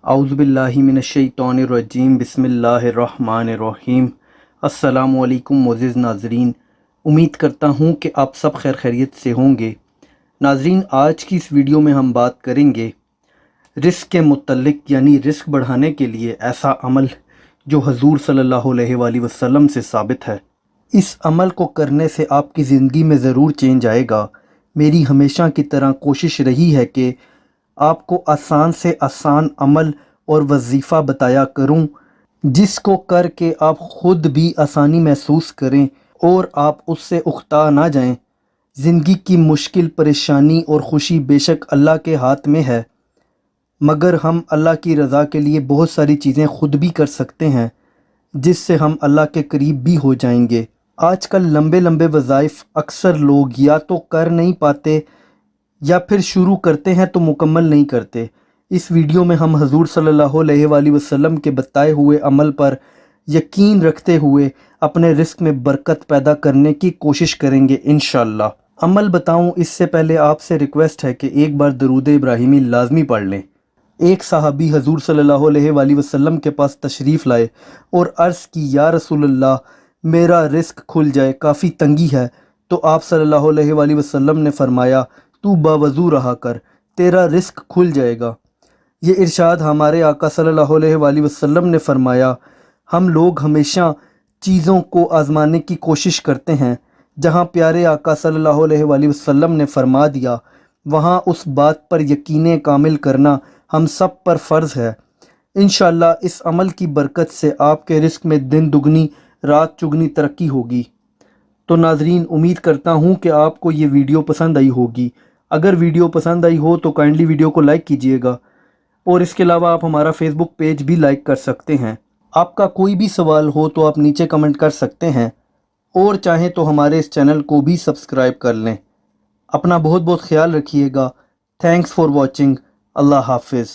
औज़ुबिल्लाहि मिनश्शैतानिर्रजीम बिस्मिल्लाहिर्रहमानिर्रहीम। अस्सलामु अलैकुम मुअज़्ज़िज़ नाज़रीन, उम्मीद करता हूँ कि आप सब खैर खैरियत से होंगे। नाज़रीन, आज की इस वीडियो में हम बात करेंगे रिस्क के मुतल्लिक, यानी रिस्क बढ़ाने के लिए ऐसा अमल जो हजूर सल्लल्लाहु अलैहि वसल्लम से साबित है। इस अमल को करने से आपकी ज़िंदगी में ज़रूर चेंज आएगा। मेरी हमेशा की तरह कोशिश रही है कि आपको आसान से आसान अमल और वजीफ़ा बताया करूं, जिसको करके आप ख़ुद भी आसानी महसूस करें और आप उससे उकता ना जाएं। ज़िंदगी की मुश्किल, परेशानी और ख़ुशी बेशक अल्लाह के हाथ में है, मगर हम अल्लाह की रज़ा के लिए बहुत सारी चीज़ें ख़ुद भी कर सकते हैं, जिससे हम अल्लाह के करीब भी हो जाएंगे। आजकल लंबे लंबे वज़ाइफ अक्सर लोग या तो कर नहीं पाते या फिर शुरू करते हैं तो मुकम्मल नहीं करते। इस वीडियो में हम हजूर सल्लल्लाहु अलैहि वसल्लम के बताए हुए अमल पर यकीन रखते हुए अपने रिस्क में बरकत पैदा करने की कोशिश करेंगे इंशाअल्लाह। अमल बताऊं इससे पहले आपसे रिक्वेस्ट है कि एक बार दरूद इब्राहिमी लाजमी पढ़ लें। एक सहाबी हजूर सल्लल्लाहु अलैहि वसल्लम के पास तशरीफ़ लाए और अर्ज़ की, या रसूलल्लाह, मेरा रिस्क खुल जाए, काफ़ी तंगी है। तो आप सल्लल्लाहु अलैहि वसल्लम ने फरमाया, तू बावज़ू रहा कर, तेरा रिस्क खुल जाएगा। ये इरशाद हमारे आका सल्लल्लाहु अलैहि वसल्लम ने फरमाया। हम लोग हमेशा चीज़ों को आज़माने की कोशिश करते हैं, जहाँ प्यारे आका सल्लल्लाहु अलैहि वसल्लम ने फरमा दिया, वहाँ उस बात पर यकीन कामिल करना हम सब पर फ़र्ज़ है। इंशाअल्लाह इस अमल की बरकत से आपके रिस्क में दिन दुगनी रात चुगनी तरक्की होगी। तो नाज़रीन, उम्मीद करता हूँ कि आपको ये वीडियो पसंद आई होगी। अगर वीडियो पसंद आई हो तो काइंडली वीडियो को लाइक कीजिएगा, और इसके अलावा आप हमारा फेसबुक पेज भी लाइक कर सकते हैं। आपका कोई भी सवाल हो तो आप नीचे कमेंट कर सकते हैं, और चाहें तो हमारे इस चैनल को भी सब्सक्राइब कर लें। अपना बहुत बहुत ख्याल रखिएगा। Thanks for watching. अल्लाह हाफिज़।